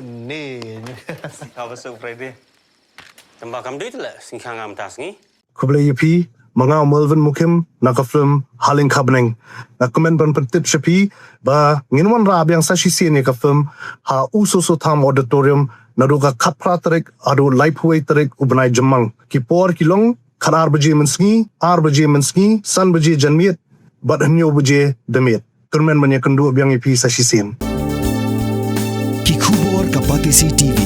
Ni. Apa Friday? Tambah kam duit lah, singkang am tas ni. Kublai yepi, manga Melvin Mukim, naka film Haling Kabneng. Na komen ban pentip shepi, ba nginwan rab yang sashi sien ka film ha ususu tham auditorium naruga kapra tarik adu laipuai tarik ubanai jemang. Ki por kilong kanar baje mensngi, ar baje mensngi, san baje janmiet, bat hanyo baje demiet. Turmen banyak kendu biang yepi sashi sien. Ki khubor kapatisi TV.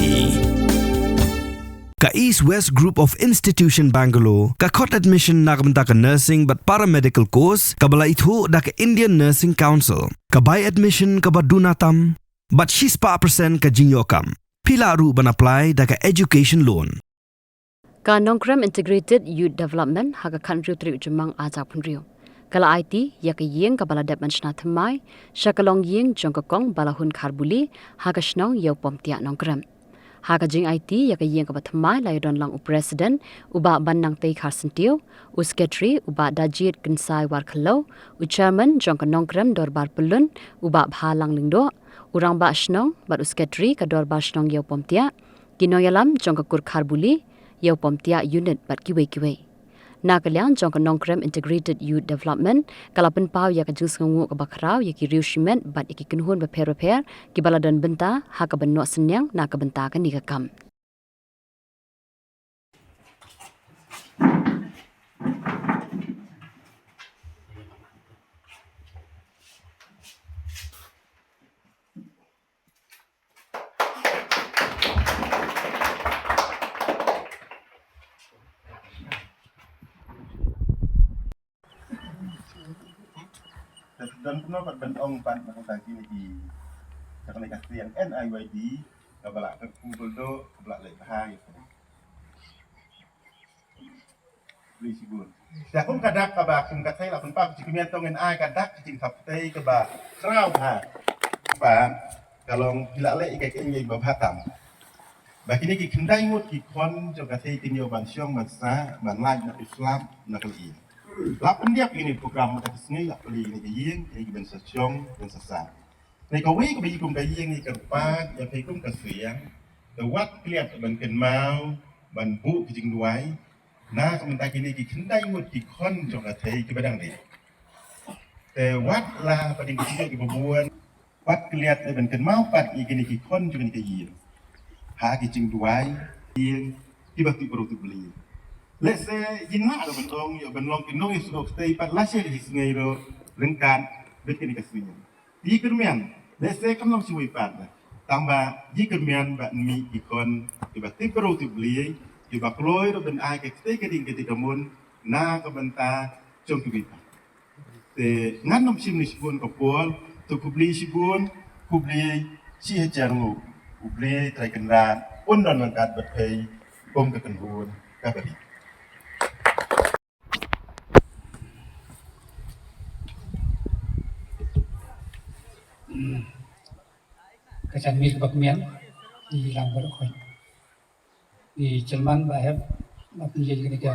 Ka East West Group of Institution Bangalore, ka khot admission na kamta ka nursing but paramedical course, ka bala ithu da ka Indian Nursing Council, ka buy admission ka badunatam, but she's pa percent ka jinyokam. Pila ru ban apply da ka education loan. Ka Nongkram Integrated Youth Development haga country tri jemang ajak punrio. Kala IT ya ka yeng ka bala dep manchna thamai, shakalong yeng jongkakong bala hun kharbuli haga shnong yau pomtia Nongkram. Haga jing IT ya ka yeng ka bathamai lai don lang u president uba banang tei kharsentiu u secretary uba dajit kensai war khalo u chairman jong ka Nongkram dorbar pelun uba bhalang lingdo urang ba shnong bat u secretary ka dorbar shnong yau pomtia kinoyalam jong ka kur kharbuli yau pomtia unit bat kiwe Nakalyang jong ka Nongkram Integrated Youth Development kalapan pau ya ka jus ngungu ka bakrau ya ki riushment bat iki kunhun ba per ki baladan benta ha ka benno senyang na ka benta ka ni ka kam. Dan kuno kat bentong pan nak tangki lagi. Kalau nak kasih yang NIYD, kabelak kumpul do, kabelak lek bahaya. Beli sibun. Dah pun kadak kabak kum kat saya lah pun pak cikimian tong NI kadak cicing kaptei kabak kerau ha. Pak kalau pilak lek ikai ingin babatam. Bagi ni kendai mut ki kon jo kat saya tinyo ban syong ban sa ban lain nak Islam nak lagi. Lapan dia ini program kita sini lah beli ini kayeng ini ben sesiong ben sesat.ในกวีก็ไปกุมกายยังนี่กับป้าอย่าไปกุมกับเสียงแต่วัดเกลียดมันเป็นเมาบันบุกิจงด้วยน้าก็มันตายกินนี่กี่ขึ้นได้หมดกี่คนจงกระเทยกี่ไปดังนี้แต่วัดลาประเด็นกี่เรื่องกี่บวนวัดเกลียดมันเป็นเมาปัดอีกนี่กี่คนจงนี่กี่ยีนหากิจงด้วยยีนที่บัติปรุตุบลีLet's say jinak lo bentong, yo benlong kinong yo sudah stay pat lasih di sungai lo lengkan bikin kasihnya. Di kermian, let's say kan long siwi pat lah. Tambah di kermian bak mi ikon tiba perlu dibeli, tiba keluar lo ben ai ke keding ketika mun na ke benta jom tu kita. Te ngan nom sim ni sibun kapol, tu kubli sibun, kubli si hajarmu, kubli trai kendan, undan mangkat berpei, bom ke kenbun, kabadi. Kesan mir bakmian di lambar koi di Jerman bahaya makin jadi ketika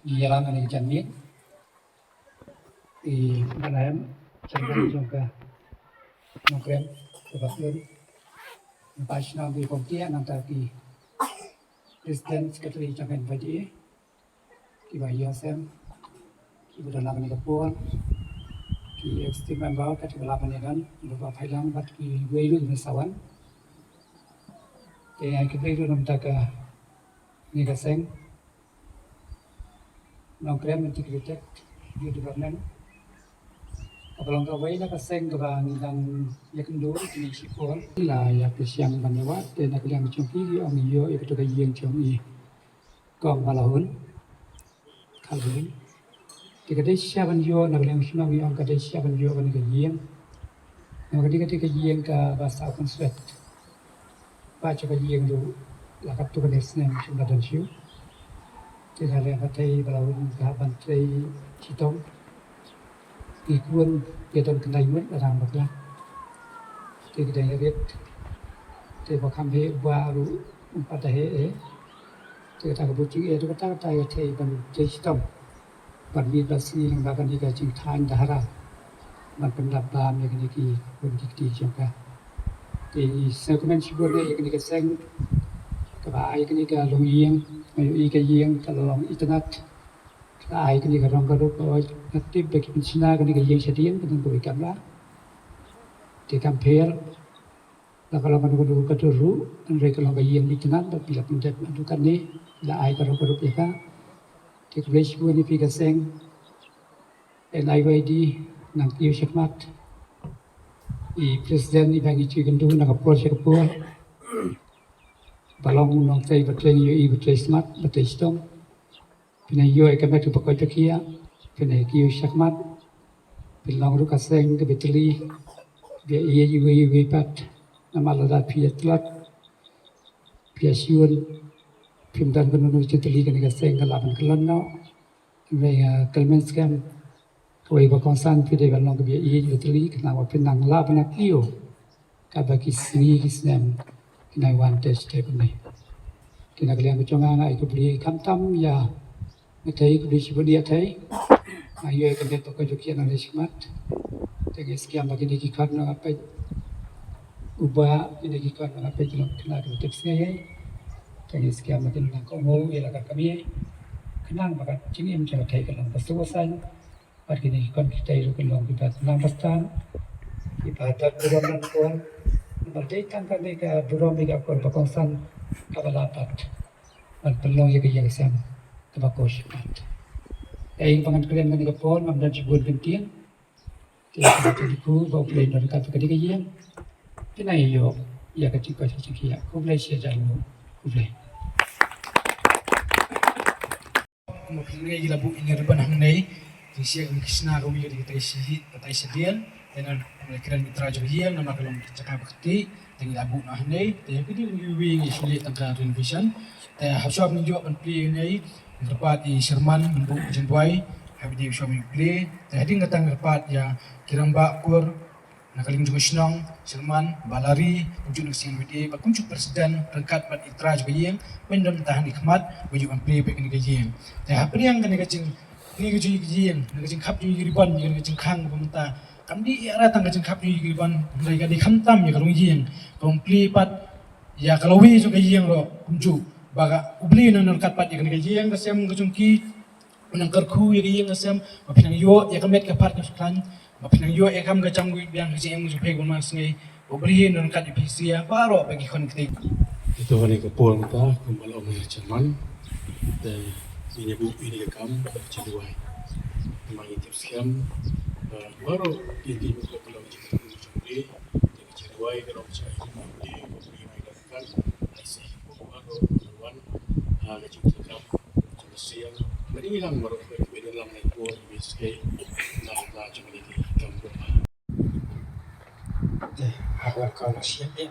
di jalan ada kesan mir di Malayam Jerman juga Nongkram sebabnya pas nanti komtia nanti di Presiden Sekretari Jangan Baji di Bahia Sem di dalam ini kapur ki ekstreman bawa kat belapan kan beberapa hilang bat ki weilu ni sawan te ai ki weilu nam ta ka ni ka seng Nongkram Integrated Youth Development apalong ka wei na ka seng ka bang dan yakendo ni sipol la ya pesyang banyawa te nak yang chongki ki om yo e to ka yeng chong i kong balahun kalbin Jika dia siapan yo nak yang semua yang kada siapan yo kan kejien, yang ketika kejien ke bahasa konsep, baca kejien tu lakat tu kan esnem cuma dan siu, jika yang katai balawun kapan katai citong, ikut dia tu kena ikut orang bakla, jika dia lihat, dia bakam he baru empat he, jika tak kebuci itu kata kata ya cai ban cai citong. Parvidasi yang bahkan jika cintaan dahara, man pendapat yang ini ki pun dikti juga. thì sơ comment sibur này cái seng cái bài cái long yên ayo cái yên cái long internet cái cái rong cái rup nanti bagi pensina cái yang sedian cái bagi kamera di kampir la kalau menunggu ke dulu mereka kalau cái yang internet bila pendet mendukan ni la ai cái rup ya ka di kelas ini pika seng NIYD nang piu syakmat i presiden i bagi cikin tu nak apol syakapol balong nong tay batren yo i batren smart batren stong pinai yo e kamek tu pakai takia pinai kiu syakmat pilong ru kaseng ke beteli dia iya yo pat nama lada pia telat pia siun pimdan penunu ceteli kan kaseng kalaban kelano mereka kelmen scam kawai bakonsan pide balong ke iya yo teli kenapa pinang labana kio kabaki sini kisnem in I want to step in. Kina kalian kecongan ai ko beli kamtam ya ngai ko beli sibudia thai ayo ke beto ko jokian na rismat tege skiam bagi ni kikat na apa uba ini kikat na apa kilo kena ko tips ngai tege skiam bagi na ko mo ila ka kami kenang bakat cingim cara thai kan pastuasan bagi ni kon kita ru kan long kita nang pastan ibadat bulan kon Berdaikan kan mereka burung mereka kau berkonsan kabalapat, berpelong yang kerja kesam, kebakus mat. Yang pangan kalian kan mereka pun memang jebul penting. Dia kerja di ku, bawa play dari kata kerja kerja. Kenai yo, ia kerja kerja kerja. Ku play siapa jalan, ku play. Mungkin gila bu ini reban hangai, siapa yang kisah kami jadi kita isi, kita isi dia. Dan mereka mitra juga nama kalau cakap berarti tinggal abu nah ni, tapi dia mengubah isu tentang renovation. Tapi harusnya menjual penplay ni berpat di Sherman bentuk jenbuai, habis dia harusnya menplay. Tapi dia ngatang berpat ya kiramba kur, nak kaling juga senang Sherman balari kunjuk nasi video, kunjuk presiden rengkat pada mitra juga yang mendem tahan nikmat, kunjuk penplay baik ni kajian. Tapi apa yang kan kacing ni kajian, kacing kap juga riban, kacing kang pemerintah. Kami ada tangga jengkap ni giliran mereka di kantam ya kalau jiang, kalau pelipat ya kalau we juga jiang lo kunju, baga ubli nang nerkat pat ya kan jiang kasem kejungki, nang kerku ya jiang kasem, mapinang yo ya kamet kapat kaskan, mapinang yo ya kam kacang gue biang jiang musuh pegu masngai, ubli nang nerkat ipisi ya baru bagi kon ketik. Itu hari kepol kita kembali omong Jerman dan ini kam ciduai, kembali tips kam. Baru ini bukan pulau Jakarta sendiri, jadi ciduai kalau saya ini membeli mainkan, saya baru kawan, ada juga juga siang, mendingan baru beda dalam ekor biskai, nak cuma ini kampung. Agar kalau siap ya,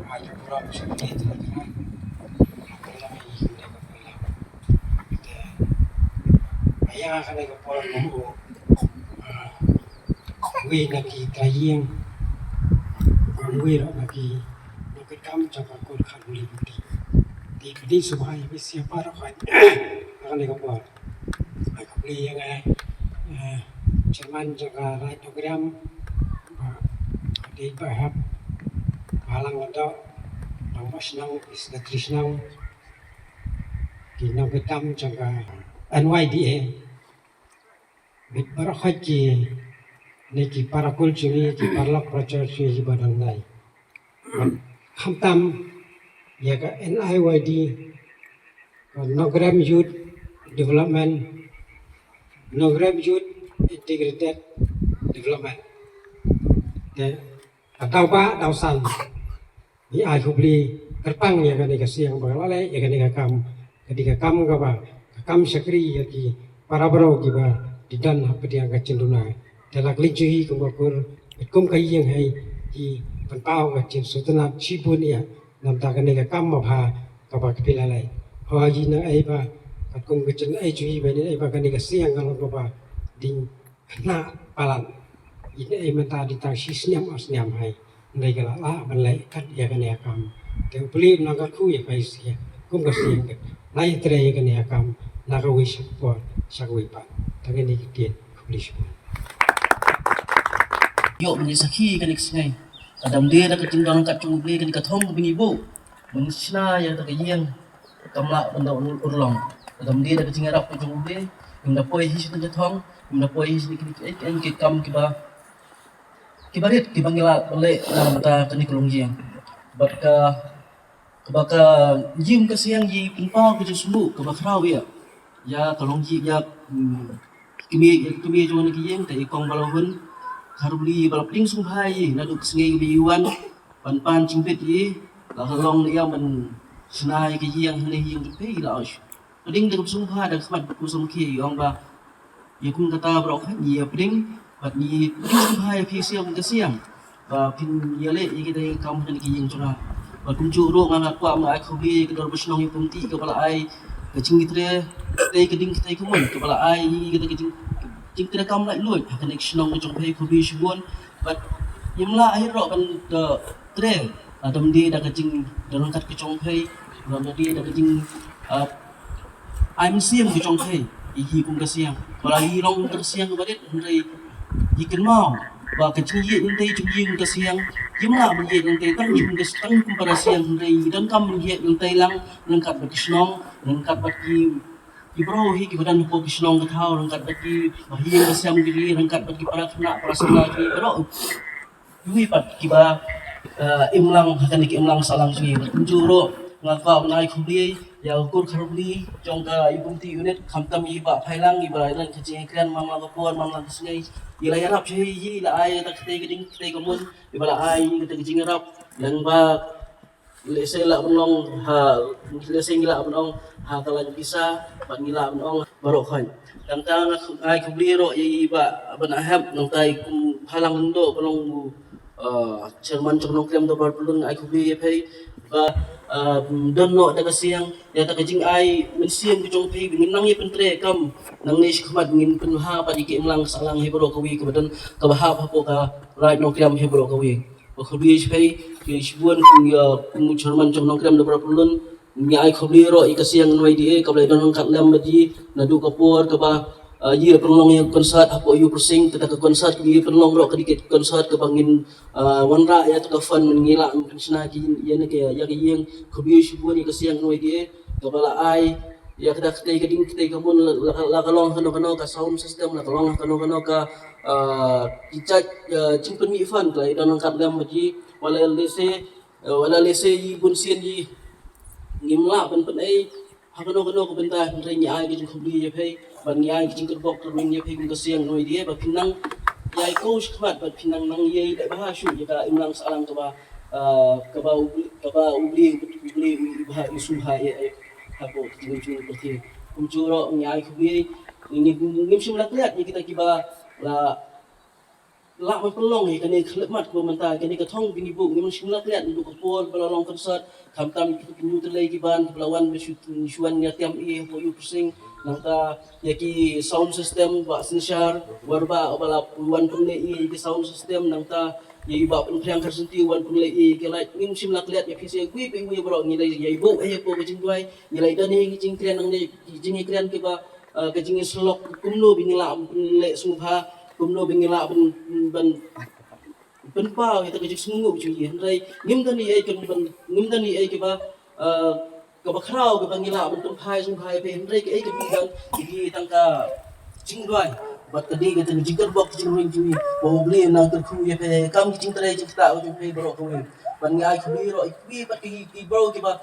ada orang seperti itu kan, ayah akan ikut pola we lagi kayeng we lagi nakam cakap kau khabuli di subhan be siapa rakan akan ikut aku beli yang Jerman jaga right program di bahap halang ada awas nang isda krisnau di nabetam jaga NYDA bit barahaji neki parakul ciri ki parlak pracar ciri badan nai hamtam ya ka NIYD Nogram Youth Development Nogram Youth Integrated Development de atau ba tau san ni ai kubli kerpang ya ka ni ka siang bagalale ya ka ni ka kam ketika kam ka ba kam sakri ya ki para bro ki ba didan apa dia ka cendunai dalam kelinci kumbakur kum kai yang hai di penpau ka cin sutana cibun ya nam ta kan ka kam ma pha ka ba kepila lai ha ji na ai ba ka kum ka cin ai chui ba ni ai ba kan ka siang kan ka ba ding na palan ini ai mata di tang sisnyam asnyam hai ngai ka la ban lai kat ya kan ya kam te puli na ka khu ya kai sia kum ka siang lai tre ya kan ya kam na ka wi support sa wi pa tang ni ki tien publish Yo mengisaki kan iksngai Adam dia dah kecing dalam kat cung beli ke kathong ke ibu. Mengsna ya tak yang kamla benda urlong. Adam dia dah kecing arap ke cung beli, benda poi his tu kathong, benda poi his ni ke kam ke ba. Kibarit kibangila boleh dalam ta kini kelongjiang. Kebaka jim ke siang ji pinpa ke sembuh ke bakrau ya. Ya kelongji ya kimi jangan lagi yang tak ikong balahun karubli balapling sunghai naduk sengai biuan pan cimpit ye la kalong dia men senai ke yang ni yang pe la osh peding dekat sungha dak khmat ku somki ong ba ye kun kata brok ye peding bat ni sunghai pi siang ke siang ba pin ye le ye kita kam ni ke yang cura ba kun cu ro ngana kwa ma aku bi ke dor besnong ye pumti ke bala ai ke cingitre tei ke ding tei ke mun ke bala ai kita ke jing tidak kam lại luôn cái connection trong pay của vi buôn but nhưng là ai rõ ban tre đầm đi đã cái jing dalam kat ke trong pay đầm đi đã cái jing I'm siang ke trong pay hi cũng cái siang và hi long cái siang cái đấy đây hi kiến mau và cái jing yi những tây jing yi cái siang nhưng là mình những tây tăng jing cái tăng cũng pada siang đây dan kam mình những tây lang lengkap berkisnong lengkap bagi Ibro hi kibadan po kisnong kathaw rangkat bagi bahiyang kasyam diri rangkat bagi para kena para sala ki pero yui pat kiba imlang hakan ki imlang salang sui kunjuro ngaka unai khubli ya ukur kharbli jongka ibunti unit khamtam iba phailang iba ran khaji kran mamla kapor mamla kisngai ila yarap shi hi la ay ta kte geding kte komun iba la ay kte geding yarap dan ba lese la bunong ha lese ngila bunong ha kala bisa pat ngila bunong barok khan tang ai kubli ro ye ba bana hab nang tai kum halang ndo bunong chairman chonong klem do bar pulun ai kubli ye phei ba don no daga siang ya ta kajing ai men siam ku jong phei ngin nang ye pentre kam nang ne khmat ngin pen ha pa diki mlang salang he bro kawi ke badan ka ba ha po ka right no klem he bro kawi khobli phei ke shbuan ku chairman chonong klem do bar pulun ni ai khobli ro ikasiang noi di ka blai don kat lam di nadu kapor ka ba ye penlong yang konsert apo yu persing tetap ke konsert ke penlong ro kedikit konsert ke bangin wanra ya to fan mengila sna ki ye ne ke ya ke yang khobli shbuan ikasiang noi di ka bala ai ya kada kte ke ding kte ka mun la kalong kano ka sound system la kalong kano ka icak cimpen mi fan ka don kat lam di wala lese yi bun sien yi ngimla pen ai hakano ko benta rai ni ai ki khubli ye phei ban ni ai ki bok to min ye phei kun ka siang noi die ba pinang yai ko khmat ba pinang nang ye da ba shu ye ka imlang salang ka ba ubli ba isu ha ye ha ko jing ko ti kum juro ni ai khubli ni ngim sim la kliat ye kita kiba la man pelong ni kani khlemat ko manta kani ka thong bini bu ngim sim la kliat du ko por balong konsert kamtam kinyu terlai kiban kelawan mesyuan ya tiam ho yu pusing nangka yaki sound system ba sinshar warba bala wan punle ki sound system nangka ye ba pen khang kharsenti wan punle ke lai ngim sim la kliat ya phise gui pe gui bro ngi lai ye bu ko ke jingwai ngi lai dan ni jing kren nang ni jing kren ke ba ke jing slok kumno binila punle subha kumno binila ban penpau itu kerja semua cuci hentai ngim dan ni ai ke ba ke ba khrau ke bangila ben phai sung phai pe hentai ke ai ke bidan di tangka jingdoi bat tadi ke tang jingkat bok jing ring cuci bo beli nang ter khu ye pe kam jing trai jing ta ju pe bro ko ban ngai khu ro bi bat ki bro ke ba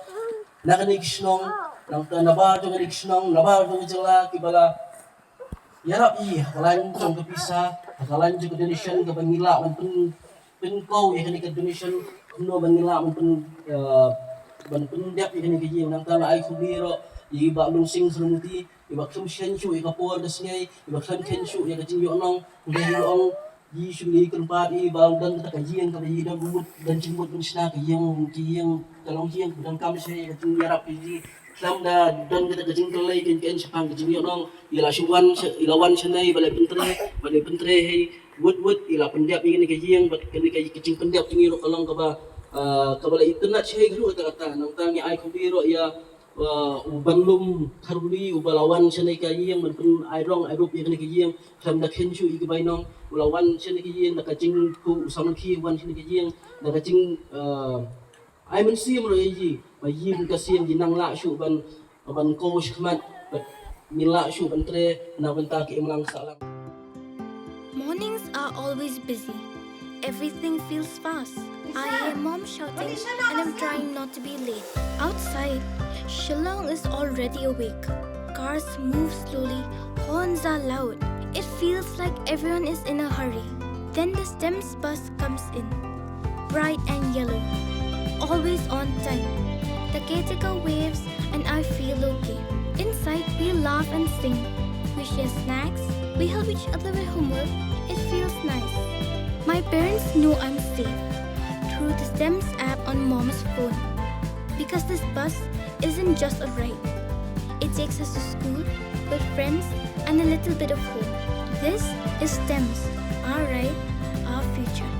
nak ni kisnong nang ta nabar jong ni kisnong nabar jong jela ki bala yarap i hakalan jong ke pisah hakalan jong donation ke bangila pen kau yang kena donation kuno bangila pen ban pen diap yang kena gaji nang tala ai khubli ro i ba lung sing srumuti i ba khum shen chu i ka por desngai i ba kham ken chu ya gaji yo nong ngai yo ong yi shuli kan pa i ba dan ta gaji yang ka yi dan but dan jimbut bin sna ka yang kalong yang dan kam se ya tin yarap ji lam da dan kita gajing kelai ken sepang gajing yo nong ila shuwan ilawan senai balai pentre hei wut ila pendiap ini kajian bat kini kaji kecing pendiap tinggi ro kalong ka ba kabala internet shay gru kata nang tangi ai khubiro ya ubanlum kharbuli ubalawan chane ka yeng man pun airong airup ye ka yeng kham da khen chu ik bai nong ulawan chane ka yeng ka jing pu sam khi wan chane ka yeng da ka jing ai man sim ro yi ba yim ka sim ji nang la shu ban ko shkmat min la shu ban tre na ban ta ki imlang salam. Mornings are always busy. Everything feels fast. I hear mom shouting and I'm trying not to be late. Outside, Shillong is already awake. Cars move slowly, horns are loud. It feels like everyone is in a hurry. Then the STEMS bus comes in, bright and yellow, always on time. The caretaker waves and I feel okay. Inside, we laugh and sing. We share snacks, we help each other with homework. It feels nice. My parents know I'm safe through the STEMS app on mom's phone. Because this bus isn't just a ride. It takes us to school, with friends, and a little bit of hope. This is STEMS, our ride, our future.